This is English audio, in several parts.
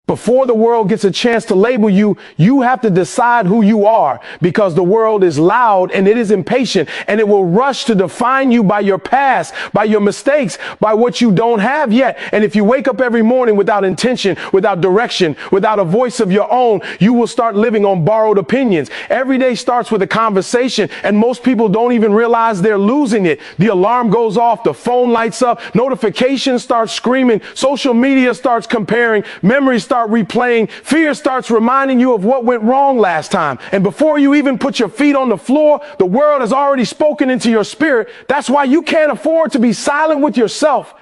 Before the world gets a chance to label you, you have to decide who you are, because the world is loud and it is impatient, and it will rush to define you by your past, by your mistakes, by what you don't have yet. And if you wake up every morning without intention, without direction, without a voice of your own, you will start living on borrowed opinions. Every day starts with a conversation, and most people don't even realize they're losing it. The alarm goes off, the phone lights up, notifications start screaming, social media starts comparing, memories start replaying, fear starts reminding you of what went wrong last time. And before you even put your feet on the floor, the world has already spoken into your spirit. That's why you can't afford to be silent with yourself.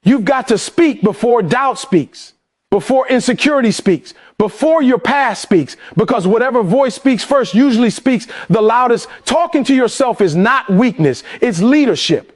You've got to speak before doubt speaks, before insecurity speaks, before your past speaks, because whatever voice speaks first usually speaks the loudest. Talking to yourself is not weakness, it's leadership.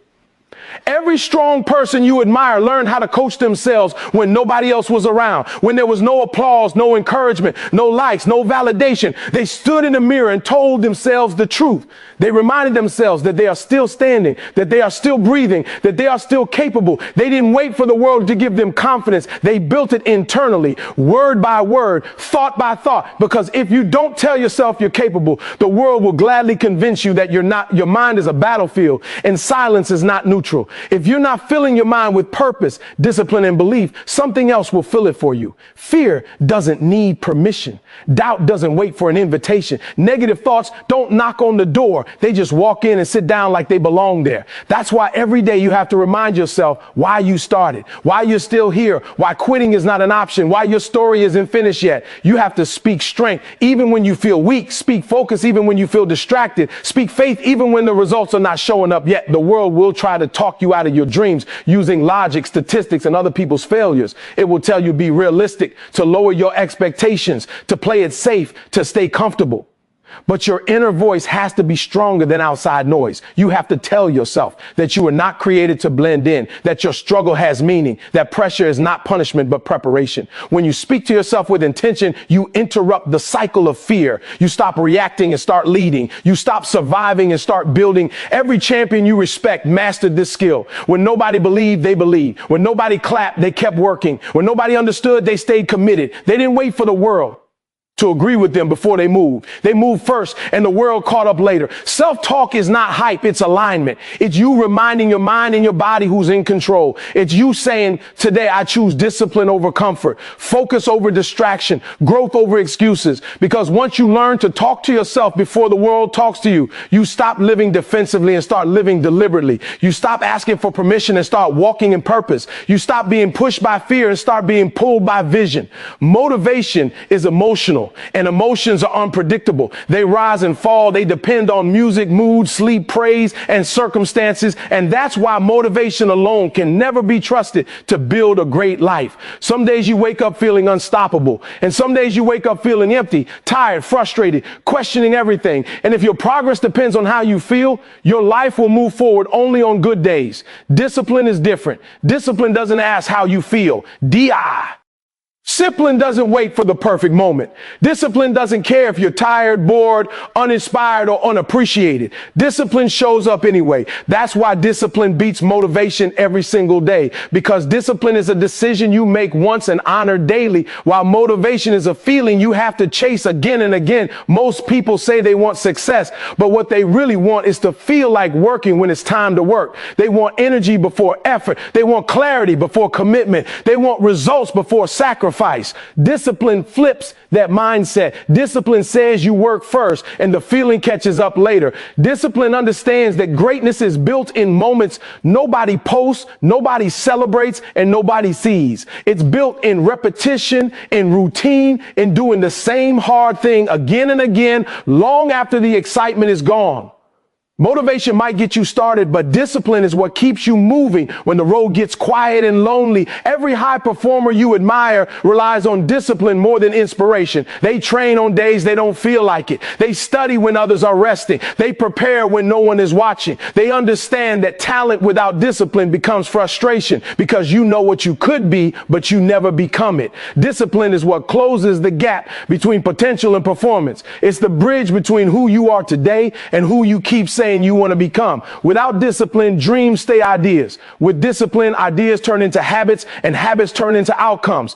Every strong person you admire learned how to coach themselves when nobody else was around, when there was no applause, no encouragement, no likes, no validation. They stood in the mirror and told themselves the truth. They reminded themselves that they are still standing, that they are still breathing, that they are still capable. They didn't wait for the world to give them confidence. They built it internally, word by word, thought by thought. Because if you don't tell yourself you're capable, the world will gladly convince you that you're not. Your mind is a battlefield and silence is not neutral. If you're not filling your mind with purpose, discipline, and belief, something else will fill it for you. Fear doesn't need permission. Doubt doesn't wait for an invitation. Negative thoughts don't knock on the door. They just walk in and sit down like they belong there. That's why every day you have to remind yourself why you started, why you're still here, why quitting is not an option, why your story isn't finished yet. You have to speak strength even when you feel weak. Speak focus even when you feel distracted. Speak faith even when the results are not showing up yet. The world will try to talk you out of your dreams using logic, statistics, and other people's failures. It will tell you be realistic, to lower your expectations, to play it safe, to stay comfortable. But your inner voice has to be stronger than outside noise. You have to tell yourself that you were not created to blend in, that your struggle has meaning, that pressure is not punishment but preparation. When you speak to yourself with intention, you interrupt the cycle of fear. You stop reacting and start leading. You stop surviving and start building. Every champion you respect mastered this skill. When nobody believed, they believed. When nobody clapped, they kept working. When nobody understood, they stayed committed. They didn't wait for the world to agree with them before they moved. They moved first and the world caught up later. Self-talk is not hype, it's alignment. It's you reminding your mind and your body who's in control. It's you saying, today I choose discipline over comfort, focus over distraction, growth over excuses. Because once you learn to talk to yourself before the world talks to you, you stop living defensively and start living deliberately. You stop asking for permission and start walking in purpose. You stop being pushed by fear and start being pulled by vision. Motivation is emotional. And emotions are unpredictable. They rise and fall. They depend on music, mood, sleep, praise, and circumstances. And that's why motivation alone can never be trusted to build a great life. Some days you wake up feeling unstoppable. And some days you wake up feeling empty, tired, frustrated, questioning everything. And if your progress depends on how you feel, your life will move forward only on good days. Discipline is different. Discipline doesn't ask how you feel. DI. Discipline doesn't wait for the perfect moment. Discipline doesn't care if you're tired, bored, uninspired, or unappreciated. Discipline shows up anyway. That's why discipline beats motivation every single day, because discipline is a decision you make once and honor daily, while motivation is a feeling you have to chase again and again. Most people say they want success, but what they really want is to feel like working when it's time to work. They want energy before effort. They want clarity before commitment. They want results before sacrifice. Discipline flips that mindset. Discipline says you work first and the feeling catches up later. Discipline understands that greatness is built in moments nobody posts, nobody celebrates, and nobody sees. It's built in repetition, in routine, in doing the same hard thing again and again, long after the excitement is gone. Motivation might get you started, but discipline is what keeps you moving when the road gets quiet and lonely. Every high performer you admire relies on discipline more than inspiration. They train on days they don't feel like it. They study when others are resting. They prepare when no one is watching. They understand that talent without discipline becomes frustration, because you know what you could be, but you never become it. Discipline is what closes the gap between potential and performance. It's the bridge between who you are today and who you keep saying you want to become. Without discipline, dreams stay ideas. With discipline, ideas turn into habits, and habits turn into outcomes.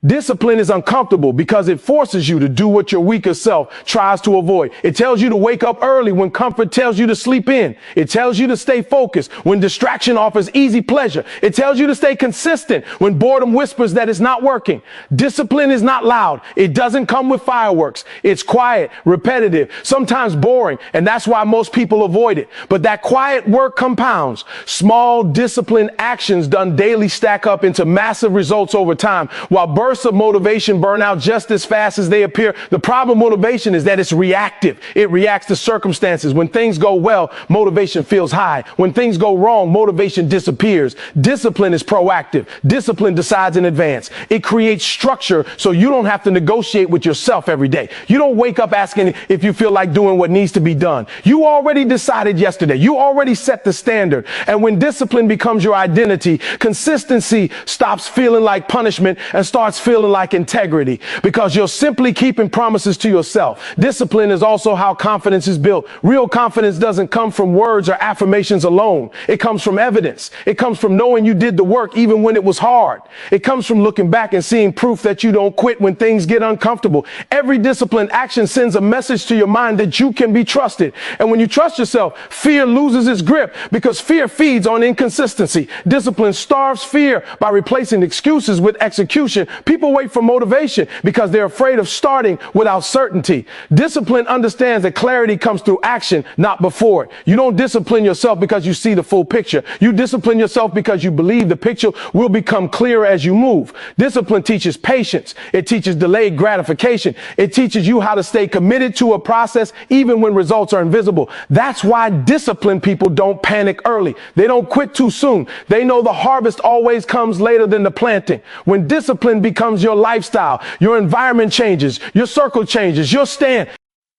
Discipline is uncomfortable because it forces you to do what your weaker self tries to avoid. It tells you to wake up early when comfort tells you to sleep in. It tells you to stay focused when distraction offers easy pleasure. It tells you to stay consistent when boredom whispers that it's not working. Discipline is not loud. It doesn't come with fireworks. It's quiet, repetitive, sometimes boring, and that's why most people avoid it. But that quiet work compounds. Small disciplined actions done daily stack up into massive results over time, while bursts of motivation burn out just as fast as they appear. The problem with motivation is that it's reactive. It reacts to circumstances. When things go well, motivation feels high. When things go wrong, motivation disappears. Discipline is proactive. Discipline decides in advance. It creates structure so you don't have to negotiate with yourself every day. You don't wake up asking if you feel like doing what needs to be done. You already decided yesterday. You already set the standard. And when discipline becomes your identity, consistency stops feeling like punishment and starts feeling like integrity, because you're simply keeping promises to yourself. Discipline is also how confidence is built. Real confidence doesn't come from words or affirmations alone. It comes from evidence. It comes from knowing you did the work even when it was hard. It comes from looking back and seeing proof that you don't quit when things get uncomfortable. Every disciplined action sends a message to your mind that you can be trusted. And when you trust yourself, fear loses its grip, because fear feeds on inconsistency. Discipline starves fear by replacing excuses with execution. People wait for motivation because they're afraid of starting without certainty. Discipline understands that clarity comes through action, not before it. You don't discipline yourself because you see the full picture. You discipline yourself because you believe the picture will become clearer as you move. Discipline teaches patience. It teaches delayed gratification. It teaches you how to stay committed to a process even when results are invisible. That's why disciplined people don't panic early. They don't quit too soon. They know the harvest always comes later than the planting. When discipline becomes your lifestyle, your environment changes, your circle changes, your stand.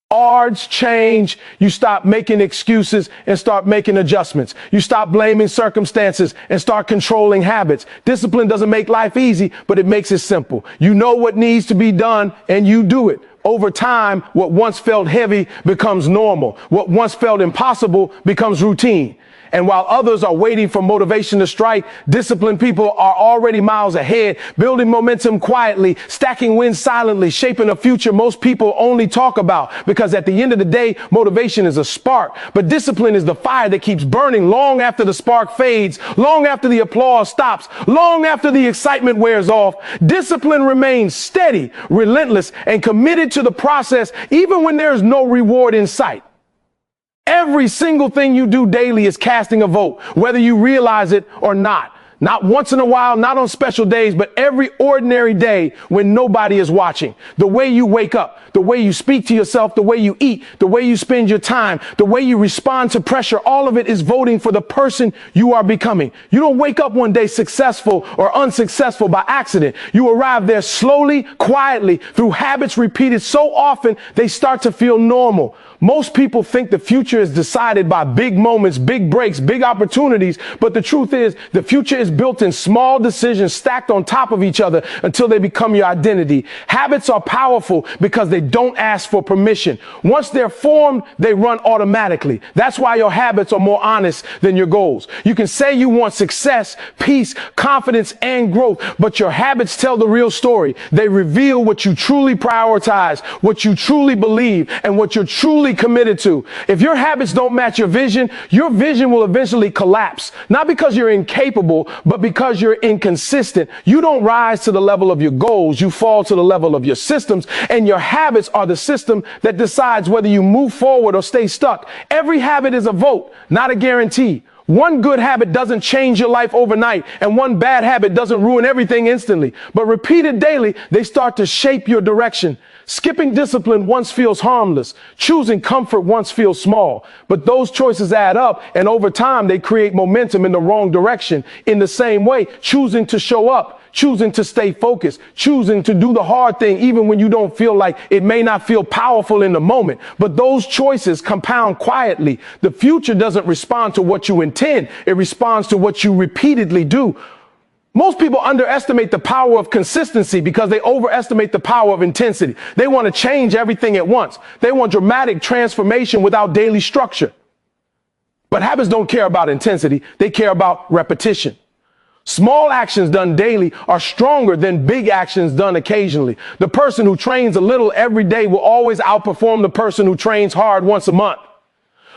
Odds change. You stop making excuses and start making adjustments. You stop blaming circumstances and start controlling habits. Discipline doesn't make life easy, but it makes it simple. You know what needs to be done and you do it. Over time, what once felt heavy becomes normal. What once felt impossible becomes routine. And while others are waiting for motivation to strike, disciplined people are already miles ahead, building momentum quietly, stacking wins silently, shaping a future most people only talk about. Because at the end of the day, motivation is a spark, but discipline is the fire that keeps burning long after the spark fades, long after the applause stops, long after the excitement wears off. Discipline remains steady, relentless, and committed to the process, even when there is no reward in sight. Every single thing you do daily is casting a vote, whether you realize it or not. Not once in a while, not on special days, but every ordinary day when nobody is watching. The way you wake up, the way you speak to yourself, the way you eat, the way you spend your time, the way you respond to pressure, all of it is voting for the person you are becoming. You don't wake up one day successful or unsuccessful by accident. You arrive there slowly, quietly, through habits repeated so often they start to feel normal. Most people think the future is decided by big moments, big breaks, big opportunities, but the truth is the future is built in small decisions stacked on top of each other until they become your identity. Habits are powerful because they don't ask for permission. Once they're formed, they run automatically. That's why your habits are more honest than your goals. You can say you want success, peace, confidence, and growth, but your habits tell the real story. They reveal what you truly prioritize, what you truly believe, and what you're truly committed to. If your habits don't match your vision will eventually collapse. Not because you're incapable, but because you're inconsistent. You don't rise to the level of your goals. You fall to the level of your systems, and your habits are the system that decides whether you move forward or stay stuck. Every habit is a vote, not a guarantee. One good habit doesn't change your life overnight, and one bad habit doesn't ruin everything instantly. But repeated daily, they start to shape your direction. Skipping discipline once feels harmless. Choosing comfort once feels small. But those choices add up, and over time, they create momentum in the wrong direction. In the same way, choosing to show up, choosing to stay focused, choosing to do the hard thing even when you don't feel like it may not feel powerful in the moment. But those choices compound quietly. The future doesn't respond to what you intend. It responds to what you repeatedly do. Most people underestimate the power of consistency because they overestimate the power of intensity. They want to change everything at once. They want dramatic transformation without daily structure. But habits don't care about intensity. They care about repetition. Small actions done daily are stronger than big actions done occasionally. The person who trains a little every day will always outperform the person who trains hard once a month.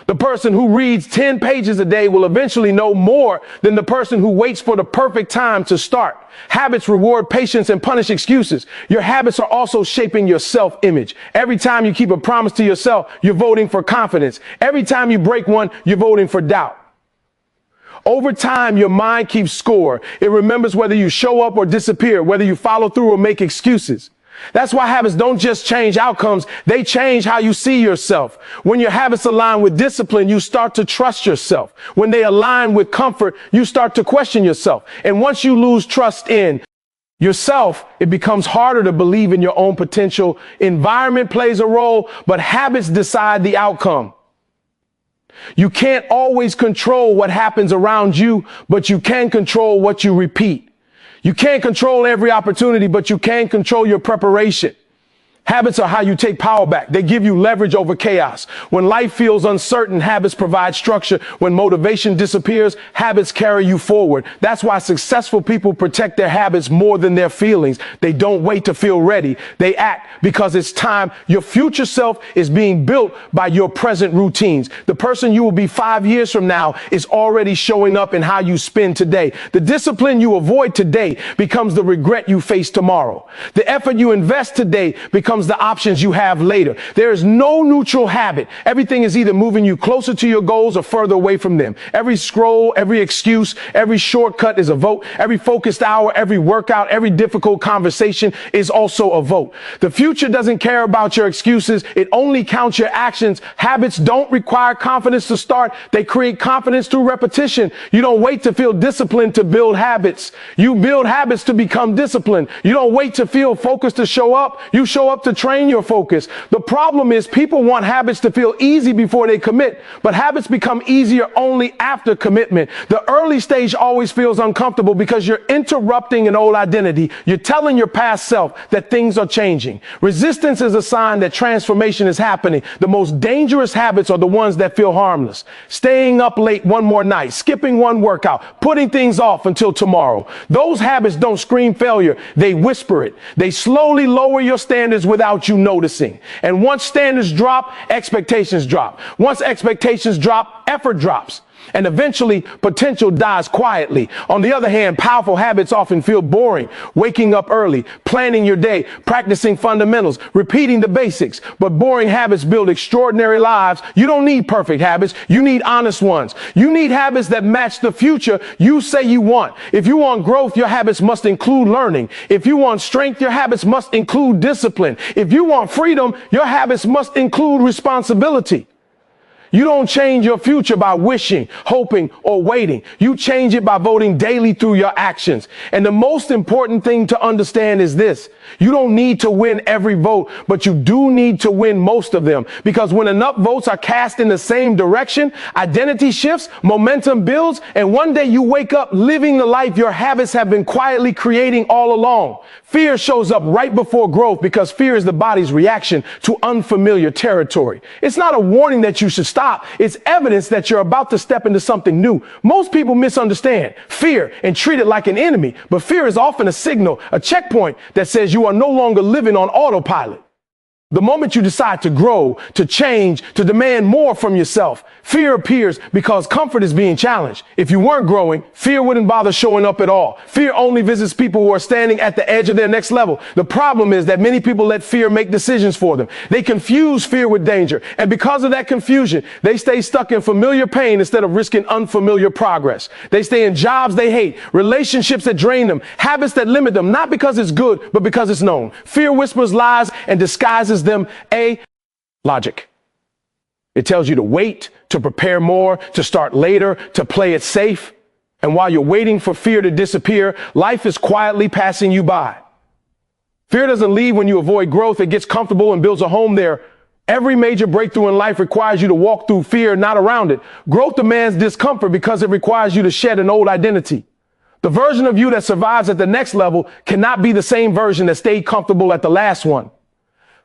The person who reads 10 pages a day will eventually know more than the person who waits for the perfect time to start. Habits reward patience and punish excuses. Your habits are also shaping your self-image. Every time you keep a promise to yourself, you're voting for confidence. Every time you break one, you're voting for doubt. Over time, your mind keeps score. It remembers whether you show up or disappear, whether you follow through or make excuses. That's why habits don't just change outcomes, they change how you see yourself. When your habits align with discipline, you start to trust yourself. When they align with comfort, you start to question yourself. And once you lose trust in yourself, it becomes harder to believe in your own potential. Environment plays a role, but habits decide the outcome. You can't always control what happens around you, but you can control what you repeat. You can't control every opportunity, but you can control your preparation. Habits are how you take power back. They give you leverage over chaos. When life feels uncertain, habits provide structure. When motivation disappears, habits carry you forward. That's why successful people protect their habits more than their feelings. They don't wait to feel ready. They act because it's time. Your future self is being built by your present routines. The person you will be 5 years from now is already showing up in how you spend today. The discipline you avoid today becomes the regret you face tomorrow. The effort you invest today becomes the options you have later. There is no neutral habit. Everything is either moving you closer to your goals or further away from them. Every scroll, every excuse, every shortcut is a vote. Every focused hour, every workout, every difficult conversation is also a vote. The future doesn't care about your excuses. It only counts your actions. Habits don't require confidence to start. They create confidence through repetition. You don't wait to feel disciplined to build habits. You build habits to become disciplined. You don't wait to feel focused to show up. You show up to train your focus. The problem is people want habits to feel easy before they commit, but habits become easier only after commitment. The early stage always feels uncomfortable because you're interrupting an old identity. You're telling your past self that things are changing. Resistance is a sign that transformation is happening. The most dangerous habits are the ones that feel harmless. Staying up late one more night, skipping one workout, putting things off until tomorrow. Those habits don't scream failure. They whisper it. They slowly lower your standards without you noticing. And once standards drop, expectations drop. Once expectations drop, effort drops. And eventually, potential dies quietly. On the other hand, powerful habits often feel boring. Waking up early, planning your day, practicing fundamentals, repeating the basics. But boring habits build extraordinary lives. You don't need perfect habits. You need honest ones. You need habits that match the future you say you want. If you want growth, your habits must include learning. If you want strength, your habits must include discipline. If you want freedom, your habits must include responsibility. You don't change your future by wishing, hoping, or waiting. You change it by voting daily through your actions. And the most important thing to understand is this. You don't need to win every vote, but you do need to win most of them. Because when enough votes are cast in the same direction, identity shifts, momentum builds, and one day you wake up living the life your habits have been quietly creating all along. Fear shows up right before growth because fear is the body's reaction to unfamiliar territory. It's not a warning that you should stop. It's evidence that you're about to step into something new. Most people misunderstand fear and treat it like an enemy, but fear is often a signal, a checkpoint that says you are no longer living on autopilot. The moment you decide to grow, to change, to demand more from yourself, fear appears because comfort is being challenged. If you weren't growing, fear wouldn't bother showing up at all. Fear only visits people who are standing at the edge of their next level. The problem is that many people let fear make decisions for them. They confuse fear with danger. And because of that confusion, they stay stuck in familiar pain instead of risking unfamiliar progress. They stay in jobs they hate, relationships that drain them, habits that limit them, not because it's good, but because it's known. Fear whispers lies and disguises them logic. It tells you to wait, to prepare more, to start later, to play it safe. And while you're waiting for fear to disappear, life is quietly passing you by. Fear doesn't leave when you avoid growth. It gets comfortable and builds a home there. Every major breakthrough in life requires you to walk through fear, not around it. Growth demands discomfort because it requires you to shed an old identity. The version of you that survives at the next level cannot be the same version that stayed comfortable at the last one.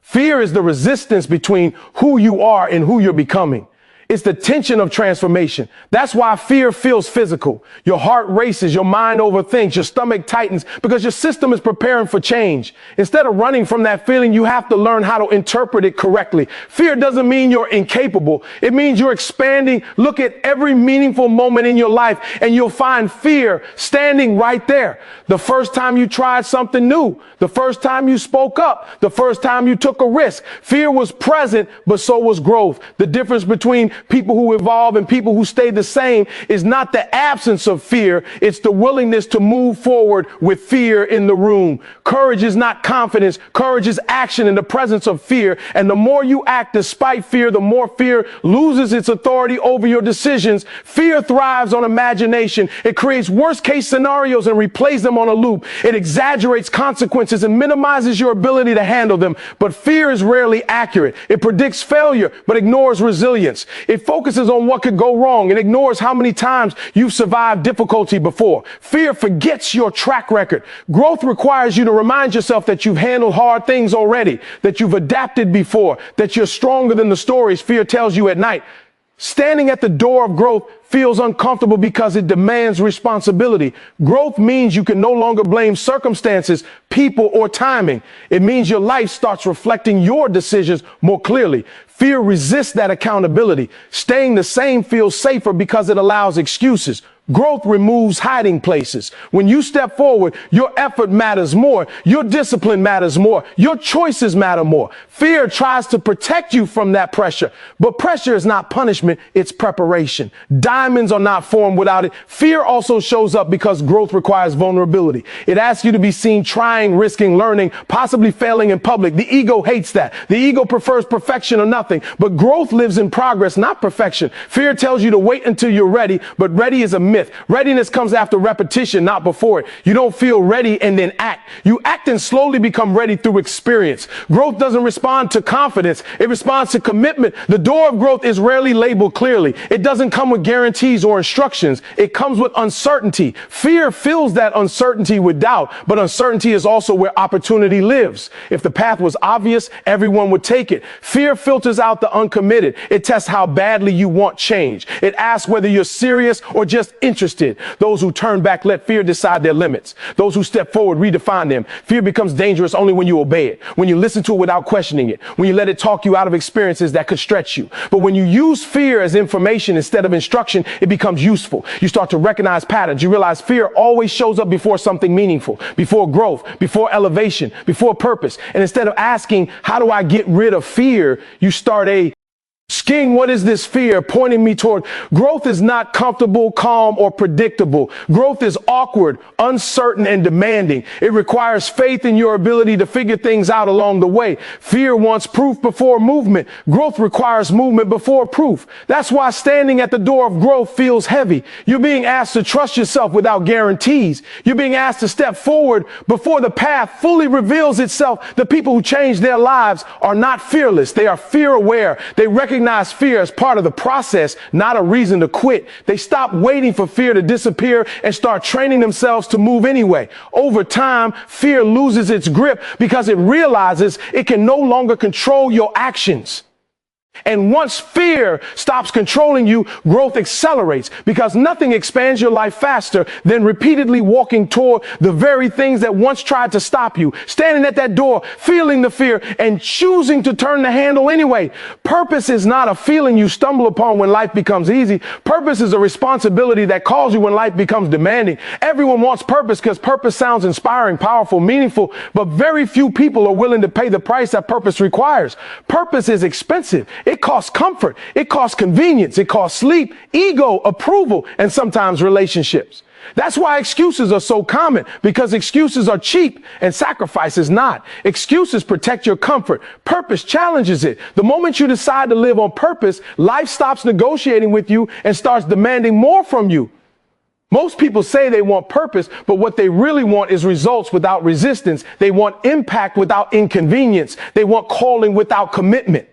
Fear is the resistance between who you are and who you're becoming. It's the tension of transformation. That's why fear feels physical. Your heart races, your mind overthinks, your stomach tightens because your system is preparing for change. Instead of running from that feeling, you have to learn how to interpret it correctly. Fear doesn't mean you're incapable. It means you're expanding. Look at every meaningful moment in your life and you'll find fear standing right there. The first time you tried something new, the first time you spoke up, the first time you took a risk, fear was present, but so was growth. The difference between people who evolve and people who stay the same is not the absence of fear. It's the willingness to move forward with fear in the room. Courage is not confidence. Courage is action in the presence of fear. And the more you act despite fear, the more fear loses its authority over your decisions. Fear thrives on imagination. It creates worst case scenarios and replays them on a loop. It exaggerates consequences and minimizes your ability to handle them. But fear is rarely accurate. It predicts failure, but ignores resilience. It focuses on what could go wrong and ignores how many times you've survived difficulty before. Fear forgets your track record. Growth requires you to remind yourself that you've handled hard things already, that you've adapted before, that you're stronger than the stories fear tells you at night. Standing at the door of growth feels uncomfortable because it demands responsibility. Growth means you can no longer blame circumstances, people, or timing. It means your life starts reflecting your decisions more clearly. Fear resists that accountability. Staying the same feels safer because it allows excuses. Growth removes hiding places. When you step forward, your effort matters more. Your discipline matters more. Your choices matter more. Fear tries to protect you from that pressure, but pressure is not punishment. It's preparation. Diamonds are not formed without it. Fear also shows up because growth requires vulnerability. It asks you to be seen trying, risking, learning, possibly failing in public. The ego hates that. The ego prefers perfection or nothing, but growth lives in progress, not perfection. Fear tells you to wait until you're ready, but ready is a myth. Readiness comes after repetition, not before it. You don't feel ready and then act. You act and slowly become ready through experience. Growth doesn't respond to confidence. It responds to commitment. The door of growth is rarely labeled clearly. It doesn't come with guarantees or instructions. It comes with uncertainty. Fear fills that uncertainty with doubt, but uncertainty is also where opportunity lives. If the path was obvious, everyone would take it. Fear filters out the uncommitted. It tests how badly you want change. It asks whether you're serious or just interested. Those who turn back let fear decide their limits. Those who step forward redefine them. Fear becomes dangerous only when you obey it, when you listen to it without questioning it, when you let it talk you out of experiences that could stretch you. But when you use fear as information instead of instruction, it becomes useful. You start to recognize patterns. You realize fear always shows up before something meaningful, before growth, before elevation, before purpose. And instead of asking, how do I get rid of fear, you start King, what is this fear pointing me toward? Growth is not comfortable, calm, or predictable. Growth is awkward, uncertain, and demanding. It requires faith in your ability to figure things out along the way. Fear wants proof before movement. Growth requires movement before proof. That's why standing at the door of growth feels heavy. You're being asked to trust yourself without guarantees. You're being asked to step forward before the path fully reveals itself. The people who change their lives are not fearless. They are fear aware. They recognize fear as part of the process, not a reason to quit. They stop waiting for fear to disappear and start training themselves to move anyway. Over time, fear loses its grip because it realizes it can no longer control your actions. And once fear stops controlling you, growth accelerates because nothing expands your life faster than repeatedly walking toward the very things that once tried to stop you. Standing at that door, feeling the fear and choosing to turn the handle anyway. Purpose is not a feeling you stumble upon when life becomes easy. Purpose is a responsibility that calls you when life becomes demanding. Everyone wants purpose because purpose sounds inspiring, powerful, meaningful, but very few people are willing to pay the price that purpose requires. Purpose is expensive. It costs comfort. It costs convenience. It costs sleep, ego, approval, and sometimes relationships. That's why excuses are so common, because excuses are cheap and sacrifice is not. Excuses protect your comfort. Purpose challenges it. The moment you decide to live on purpose, life stops negotiating with you and starts demanding more from you. Most people say they want purpose, but what they really want is results without resistance. They want impact without inconvenience. They want calling without commitment.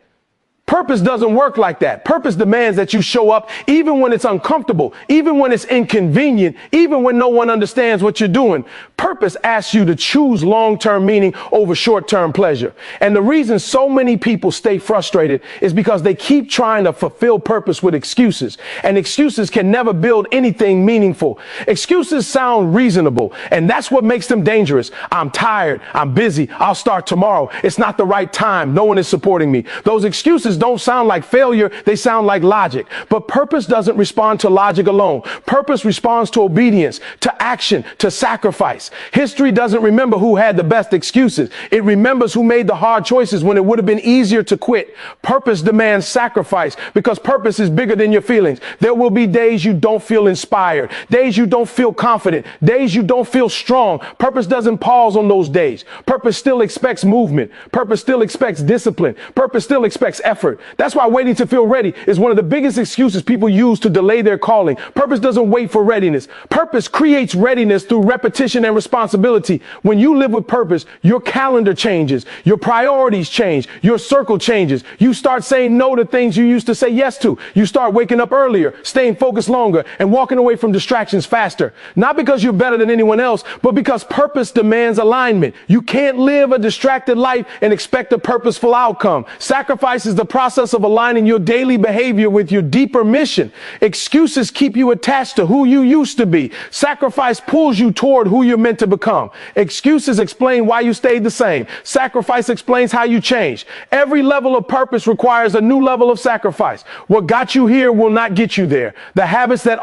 Purpose doesn't work like that. Purpose demands that you show up even when it's uncomfortable, even when it's inconvenient, even when no one understands what you're doing. Purpose asks you to choose long-term meaning over short-term pleasure. And the reason so many people stay frustrated is because they keep trying to fulfill purpose with excuses. And excuses can never build anything meaningful. Excuses sound reasonable, and that's what makes them dangerous. I'm tired. I'm busy. I'll start tomorrow. It's not the right time. No one is supporting me. Those excuses don't sound like failure. They sound like logic. But purpose doesn't respond to logic alone. Purpose responds to obedience, to action, to sacrifice. History doesn't remember who had the best excuses. It remembers who made the hard choices when it would have been easier to quit. Purpose demands sacrifice because purpose is bigger than your feelings. There will be days you don't feel inspired, days you don't feel confident, days you don't feel strong. Purpose doesn't pause on those days. Purpose still expects movement. Purpose still expects discipline. Purpose still expects effort. That's why waiting to feel ready is one of the biggest excuses people use to delay their calling. Purpose doesn't wait for readiness. Purpose creates readiness through repetition and responsibility. When you live with purpose, your calendar changes, your priorities change, your circle changes. You start saying no to things you used to say yes to. You start waking up earlier, staying focused longer, and walking away from distractions faster. Not because you're better than anyone else, but because purpose demands alignment. You can't live a distracted life and expect a purposeful outcome. Sacrifice is the process of aligning your daily behavior with your deeper mission. Excuses keep you attached to who you used to be. Sacrifice pulls you toward who you're meant to become. Excuses explain why you stayed the same. Sacrifice explains how you changed. Every level of purpose requires a new level of sacrifice. What got you here will not get you there. The habits that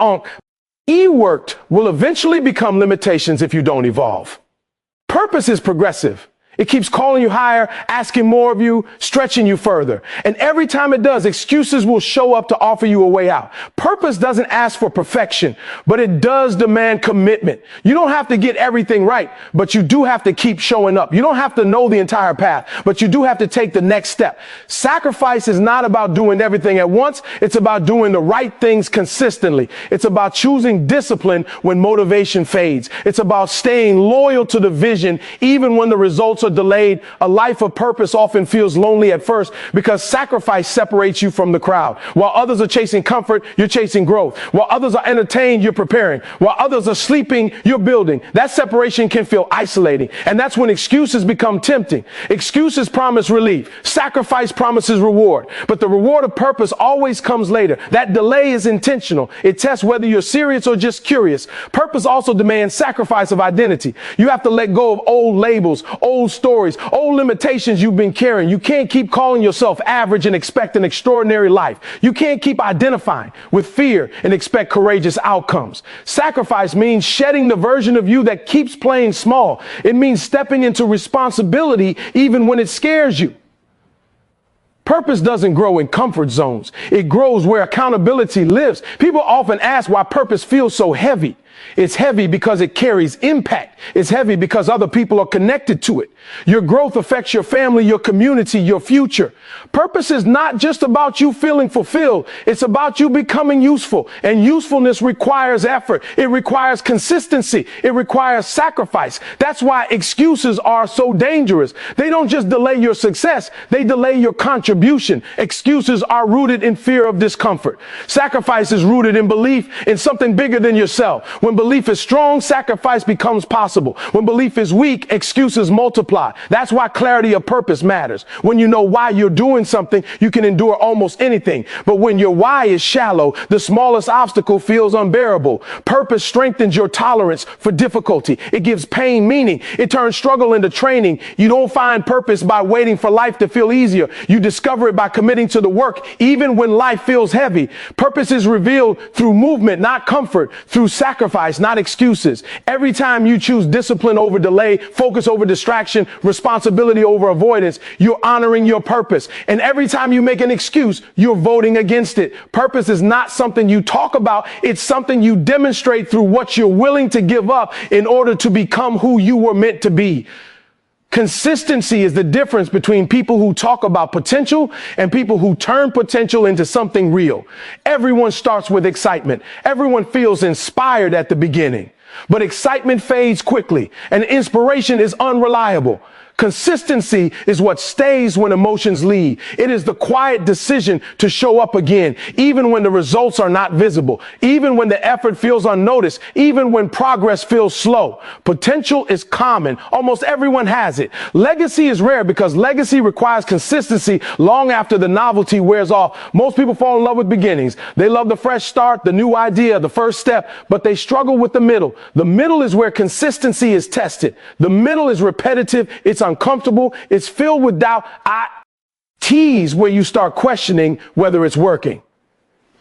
worked will eventually become limitations if you don't evolve. Purpose is progressive. It keeps calling you higher, asking more of you, stretching you further. And every time it does, excuses will show up to offer you a way out. Purpose doesn't ask for perfection, but it does demand commitment. You don't have to get everything right, but you do have to keep showing up. You don't have to know the entire path, but you do have to take the next step. Sacrifice is not about doing everything at once. It's about doing the right things consistently. It's about choosing discipline when motivation fades. It's about staying loyal to the vision, even when the results are delayed. A life of purpose often feels lonely at first because sacrifice separates you from the crowd. While others are chasing comfort, you're chasing growth. While others are entertained, you're preparing. While others are sleeping, you're building. That separation can feel isolating. And that's when excuses become tempting. Excuses promise relief. Sacrifice promises reward. But the reward of purpose always comes later. That delay is intentional. It tests whether you're serious or just curious. Purpose also demands sacrifice of identity. You have to let go of old labels, old stories, old limitations you've been carrying. You can't keep calling yourself average and expect an extraordinary life. You can't keep identifying with fear and expect courageous outcomes. Sacrifice means shedding the version of you that keeps playing small. It means stepping into responsibility even when it scares you. Purpose doesn't grow in comfort zones. It grows where accountability lives. People often ask why purpose feels so heavy. It's heavy because it carries impact. It's heavy because other people are connected to it. Your growth affects your family, your community, your future. Purpose is not just about you feeling fulfilled. It's about you becoming useful. And usefulness requires effort. It requires consistency. It requires sacrifice. That's why excuses are so dangerous. They don't just delay your success. They delay your contribution. Excuses are rooted in fear of discomfort. Sacrifice is rooted in belief in something bigger than yourself. When belief is strong, sacrifice becomes possible. When belief is weak, excuses multiply. That's why clarity of purpose matters. When you know why you're doing something, you can endure almost anything. But when your why is shallow, the smallest obstacle feels unbearable. Purpose strengthens your tolerance for difficulty. It gives pain meaning. It turns struggle into training. You don't find purpose by waiting for life to feel easier. You discover it by committing to the work, even when life feels heavy. Purpose is revealed through movement, not comfort, through sacrifice, not excuses. Every time you choose discipline over delay, focus over distraction, responsibility over avoidance, you're honoring your purpose. And every time you make an excuse, you're voting against it. Purpose is not something you talk about. It's something you demonstrate through what you're willing to give up in order to become who you were meant to be. Consistency is the difference between people who talk about potential and people who turn potential into something real. Everyone starts with excitement. Everyone feels inspired at the beginning, but excitement fades quickly and inspiration is unreliable. Consistency is what stays when emotions leave. It is the quiet decision to show up again, even when the results are not visible, even when the effort feels unnoticed, even when progress feels slow. Potential is common. Almost everyone has it. Legacy is rare because legacy requires consistency long after the novelty wears off. Most people fall in love with beginnings. They love the fresh start, the new idea, the first step, but they struggle with the middle. The middle is where consistency is tested. The middle is repetitive. It's uncomfortable. It's filled with doubt. T's where you start questioning whether it's working.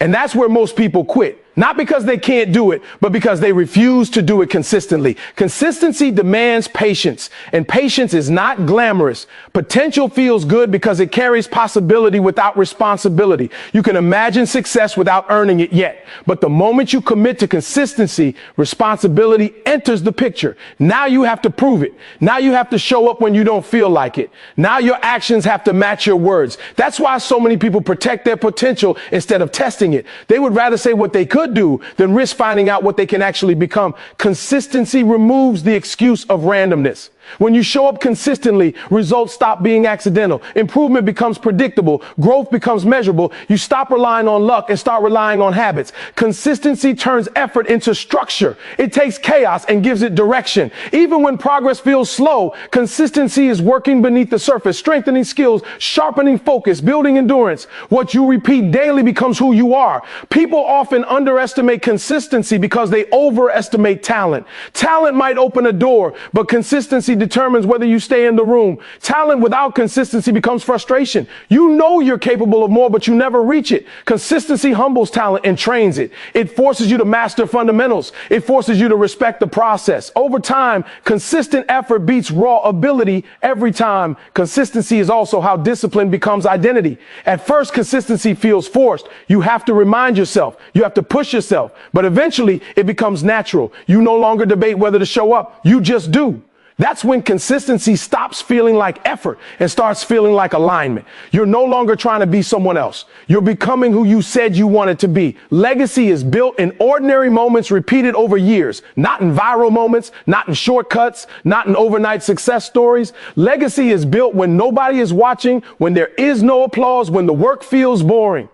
And that's where most people quit. Not because they can't do it, but because they refuse to do it consistently. Consistency demands patience, and patience is not glamorous. Potential feels good because it carries possibility without responsibility. You can imagine success without earning it yet. But the moment you commit to consistency, responsibility enters the picture. Now you have to prove it. Now you have to show up when you don't feel like it. Now your actions have to match your words. That's why so many people protect their potential instead of testing it. They would rather say what they could do than risk finding out what they can actually become. Consistency removes the excuse of randomness. When you show up consistently, results stop being accidental. Improvement becomes predictable. Growth becomes measurable. You stop relying on luck and start relying on habits. Consistency turns effort into structure. It takes chaos and gives it direction. Even when progress feels slow, consistency is working beneath the surface, strengthening skills, sharpening focus, building endurance. What you repeat daily becomes who you are. People often underestimate consistency because they overestimate talent. Talent might open a door, but consistency determines whether you stay in the room. Talent without consistency becomes frustration. You know you're capable of more, but you never reach it. Consistency humbles talent and trains it. It forces you to master fundamentals. It forces you to respect the process. Over time, consistent effort beats raw ability every time. Consistency is also how discipline becomes identity. At first, consistency feels forced. You have to remind yourself. You have to push yourself. But eventually, it becomes natural. You no longer debate whether to show up. You just do. That's when consistency stops feeling like effort and starts feeling like alignment. You're no longer trying to be someone else. You're becoming who you said you wanted to be. Legacy is built in ordinary moments repeated over years, not in viral moments, not in shortcuts, not in overnight success stories. Legacy is built when nobody is watching, when there is no applause, when the work feels boring.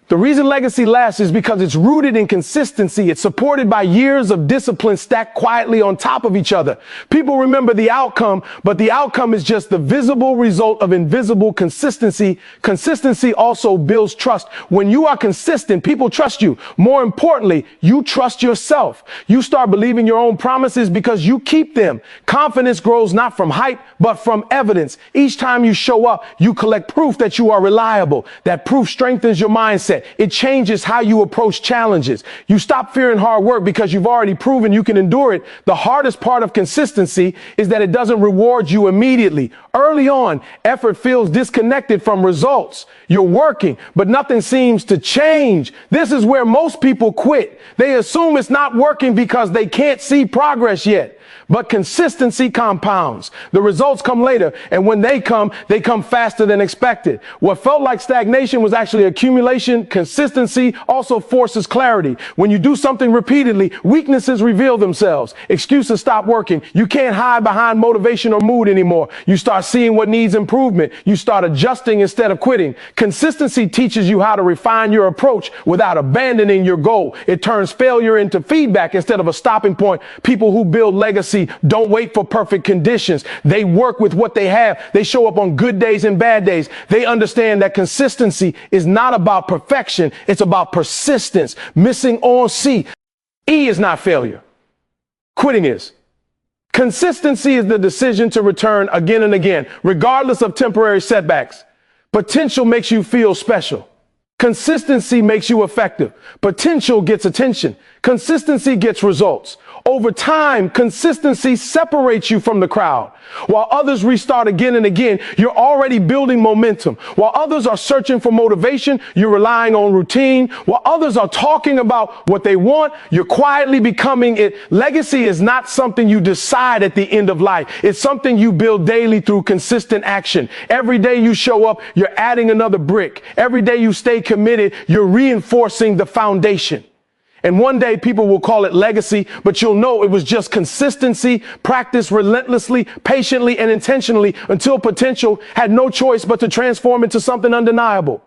The reason legacy lasts is because it's rooted in consistency. It's supported by years of discipline stacked quietly on top of each other. People remember the outcome, but the outcome is just the visible result of invisible consistency. Consistency also builds trust. When you are consistent, people trust you. More importantly, you trust yourself. You start believing your own promises because you keep them. Confidence grows not from hype, but from evidence. Each time you show up, you collect proof that you are reliable. That proof strengthens your mindset. It changes how you approach challenges. You stop fearing hard work because you've already proven you can endure it. The hardest part of consistency is that it doesn't reward you immediately. Early on, effort feels disconnected from results. You're working, but nothing seems to change. This is where most people quit. They assume it's not working because they can't see progress yet. But consistency compounds. The results come later, and when they come faster than expected. What felt like stagnation was actually accumulation. Consistency also forces clarity. When you do something repeatedly, weaknesses reveal themselves. Excuses stop working. You can't hide behind motivation or mood anymore. You start seeing what needs improvement. You start adjusting instead of quitting. Consistency teaches you how to refine your approach without abandoning your goal. It turns failure into feedback instead of a stopping point. People who build legacy don't wait for perfect conditions. They work with what they have. They show up on good days and bad days. They understand that consistency is not about perfection. It's about persistence. Missing on C. E is not failure. Quitting is. Consistency is the decision to return again and again, regardless of temporary setbacks. Potential makes you feel special. Consistency makes you effective. Potential gets attention. Consistency gets results. Over time, consistency separates you from the crowd. While others restart again and again, you're already building momentum. While others are searching for motivation, you're relying on routine. While others are talking about what they want, you're quietly becoming it. Legacy is not something you decide at the end of life. It's something you build daily through consistent action. Every day you show up, you're adding another brick. Every day you stay committed, you're reinforcing the foundation. And one day people will call it legacy, but you'll know it was just consistency, practice relentlessly, patiently, and intentionally until potential had no choice but to transform into something undeniable.